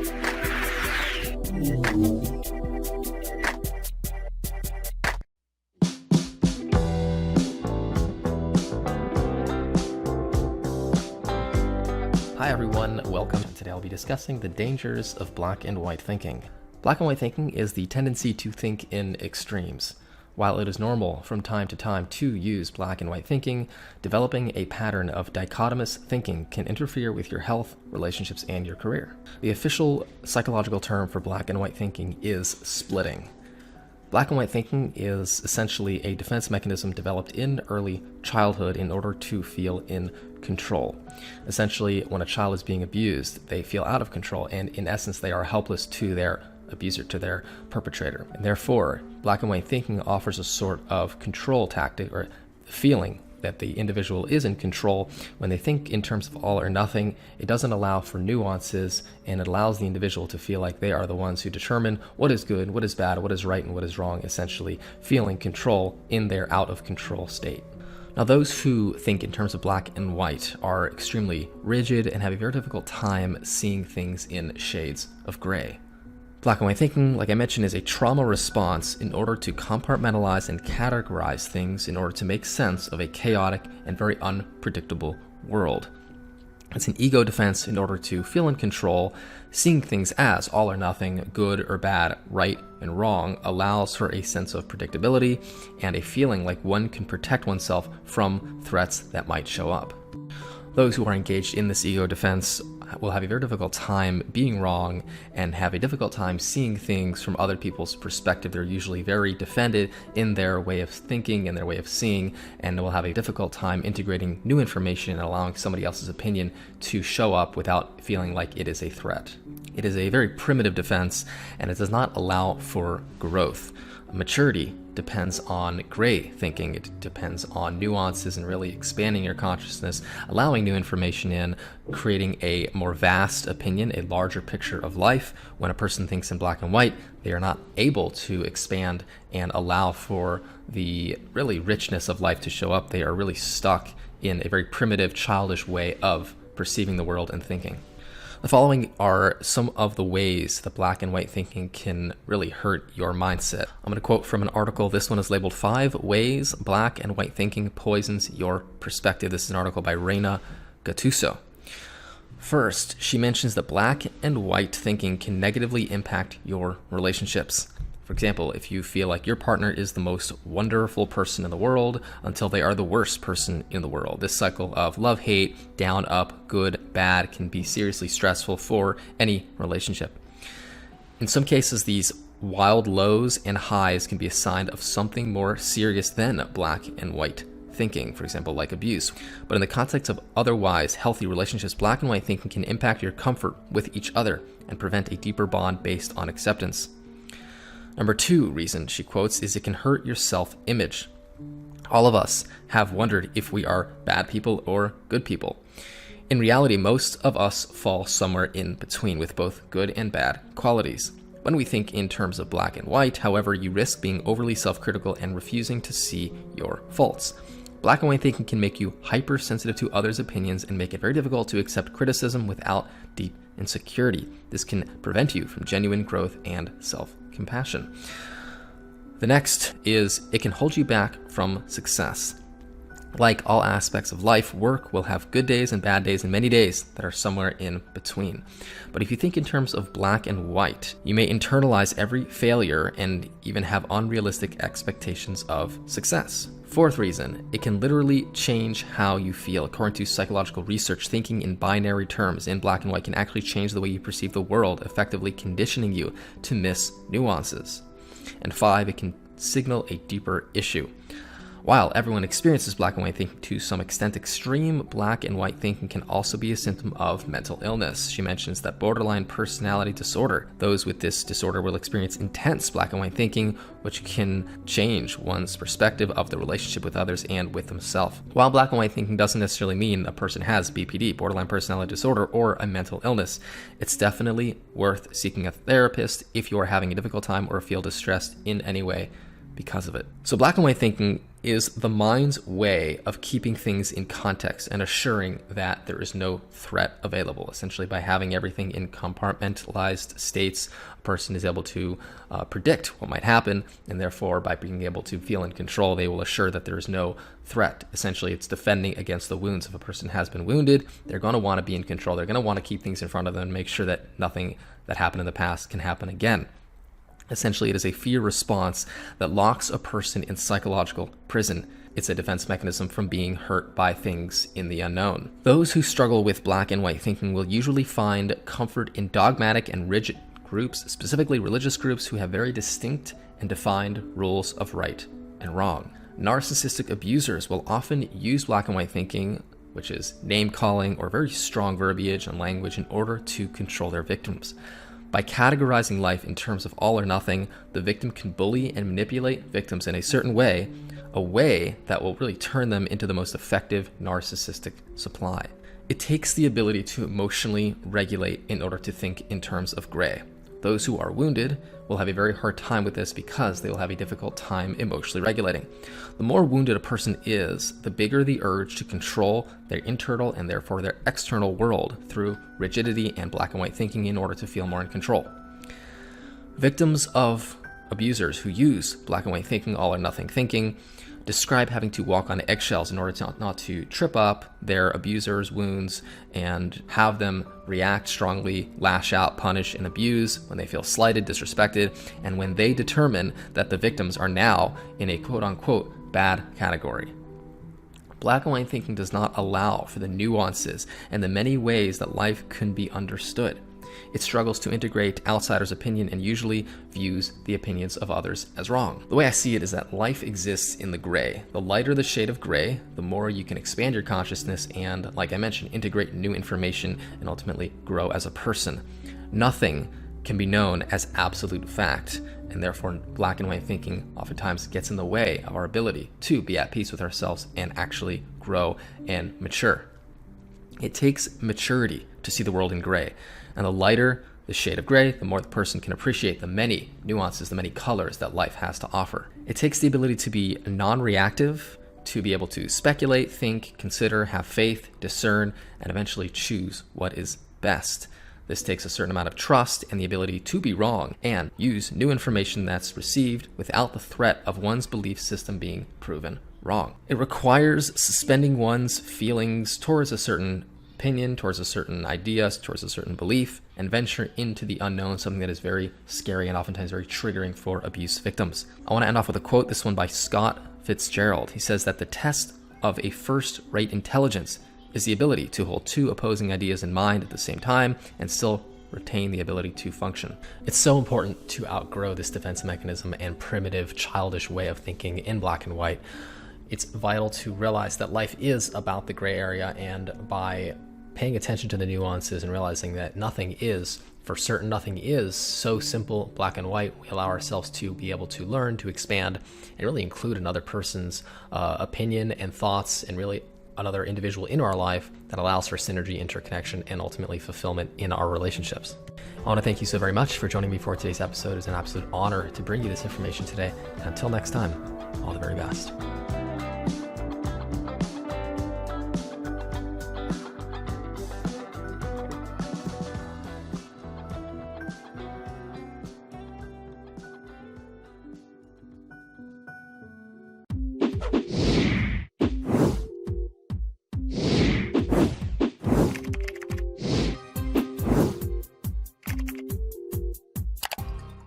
Hi everyone, welcome. Today I'll be discussing the dangers of black and white thinking. Black and white thinking is the tendency to think in extremes. While it is normal from time to time to use black and white thinking, developing a pattern of dichotomous thinking can interfere with your health, relationships, and your career. The official psychological term for black and white thinking is splitting. Black and white thinking is essentially a defense mechanism developed in early childhood in order to feel in control. Essentially, when a child is being abused, they feel out of control, and in essence, they are helpless to their abuser, to their perpetrator. And therefore, black and white thinking offers a sort of control tactic or feeling that the individual is in control. When they think in terms of all or nothing, it doesn't allow for nuances, and it allows the individual to feel like they are the ones who determine what is good, what is bad, what is right, and what is wrong, essentially feeling control in their out of control state. Now, those who think in terms of black and white are extremely rigid and have a very difficult time seeing things in shades of gray. Black and white thinking, like I mentioned, is a trauma response in order to compartmentalize and categorize things in order to make sense of a chaotic and very unpredictable world. It's an ego defense in order to feel in control. Seeing things as all or nothing, good or bad, right and wrong, allows for a sense of predictability and a feeling like one can protect oneself from threats that might show up. Those who are engaged in this ego defense will have a very difficult time being wrong and have a difficult time seeing things from other people's perspective. They're usually very defended in their way of thinking and their way of seeing, and will have a difficult time integrating new information and allowing somebody else's opinion to show up without feeling like it is a threat. It is a very primitive defense, and it does not allow for growth. Maturity depends on gray thinking. It depends on nuances and really expanding your consciousness, allowing new information in, creating a more vast opinion, a larger picture of life. When a person thinks in black and white, they are not able to expand and allow for the really richness of life to show up. They are really stuck in a very primitive, childish way of perceiving the world and thinking. The following are some of the ways that black and white thinking can really hurt your mindset. I'm going to quote from an article. This one is labeled 5 Ways Black and White Thinking Poisons Your Perspective. This is an article by Raina, Gattuso. First, she mentions that black and white thinking can negatively impact your relationships. For example, if you feel like your partner is the most wonderful person in the world until they are the worst person in the world. This cycle of love-hate, down, up, good, bad can be seriously stressful for any relationship. In some cases, these wild lows and highs can be a sign of something more serious than black and white thinking, for example, like abuse. But in the context of otherwise healthy relationships, black and white thinking can impact your comfort with each other and prevent a deeper bond based on acceptance. Number 2 reason she quotes is it can hurt your self-image. All of us have wondered if we are bad people or good people. In reality, most of us fall somewhere in between with both good and bad qualities. When we think in terms of black and white, however, you risk being overly self-critical and refusing to see your faults. Black and white thinking can make you hypersensitive to others' opinions and make it very difficult to accept criticism without deep insecurity. This can prevent you from genuine growth and self-compassion. The next is it can hold you back from success. Like all aspects of life, work will have good days and bad days and many days that are somewhere in between. But if you think in terms of black and white, you may internalize every failure and even have unrealistic expectations of success. 4th reason, it can literally change how you feel. According to psychological research, thinking in binary terms in black and white can actually change the way you perceive the world, effectively conditioning you to miss nuances. And 5, it can signal a deeper issue. While everyone experiences black and white thinking to some extent, extreme black and white thinking can also be a symptom of mental illness. She mentions that borderline personality disorder, those with this disorder will experience intense black and white thinking, which can change one's perspective of the relationship with others and with themselves. While black and white thinking doesn't necessarily mean a person has BPD, borderline personality disorder, or a mental illness, it's definitely worth seeking a therapist if you are having a difficult time or feel distressed in any way because of it. So black and white thinking is the mind's way of keeping things in context and assuring that there is no threat available. Essentially, by having everything in compartmentalized states, a person is able to predict what might happen, and therefore, by being able to feel in control, they will assure that there is no threat. Essentially, it's defending against the wounds. If a person has been wounded, they're going to want to be in control. They're going to want to keep things in front of them and make sure that nothing that happened in the past can happen again. Essentially, it is a fear response that locks a person in psychological prison. It's a defense mechanism from being hurt by things in the unknown. Those who struggle with black and white thinking will usually find comfort in dogmatic and rigid groups, specifically religious groups who have very distinct and defined rules of right and wrong. Narcissistic abusers will often use black and white thinking, which is name-calling or very strong verbiage and language, in order to control their victims. By categorizing life in terms of all or nothing, the victim can bully and manipulate victims in a certain way, a way that will really turn them into the most effective narcissistic supply. It takes the ability to emotionally regulate in order to think in terms of gray. Those who are wounded will have a very hard time with this because they will have a difficult time emotionally regulating. The more wounded a person is, the bigger the urge to control their internal and therefore their external world through rigidity and black and white thinking in order to feel more in control. Victims of abusers who use black and white thinking, all or nothing thinking, describe having to walk on eggshells in order to not to trip up their abuser's wounds and have them react strongly, lash out, punish, and abuse when they feel slighted, disrespected, and when they determine that the victims are now in a quote-unquote bad category. Black and white thinking does not allow for the nuances and the many ways that life can be understood. It struggles to integrate outsiders' opinion and usually views the opinions of others as wrong. The way I see it is that life exists in the gray. The lighter the shade of gray, the more you can expand your consciousness and, like I mentioned, integrate new information and ultimately grow as a person. Nothing can be known as absolute fact, and therefore black and white thinking oftentimes gets in the way of our ability to be at peace with ourselves and actually grow and mature. It takes maturity to see the world in gray. And the lighter the shade of gray, the more the person can appreciate the many nuances, the many colors that life has to offer. It takes the ability to be non-reactive, to be able to speculate, think, consider, have faith, discern, and eventually choose what is best. This takes a certain amount of trust and the ability to be wrong and use new information that's received without the threat of one's belief system being proven wrong. It requires suspending one's feelings towards a certain opinion, towards a certain idea, towards a certain belief, and venture into the unknown, something that is very scary and oftentimes very triggering for abuse victims. I want to end off with a quote, this one by Scott Fitzgerald. He says that the test of a first-rate intelligence is the ability to hold two opposing ideas in mind at the same time and still retain the ability to function. It's so important to outgrow this defense mechanism and primitive, childish way of thinking in black and white. It's vital to realize that life is about the gray area, and by paying attention to the nuances and realizing that nothing is for certain, nothing is so simple, black and white, we allow ourselves to be able to learn, to expand, and really include another person's opinion and thoughts, and really another individual in our life that allows for synergy, interconnection, and ultimately fulfillment in our relationships. I want to thank you so very much for joining me for today's episode. It's an absolute honor to bring you this information today. And until next time, all the very best.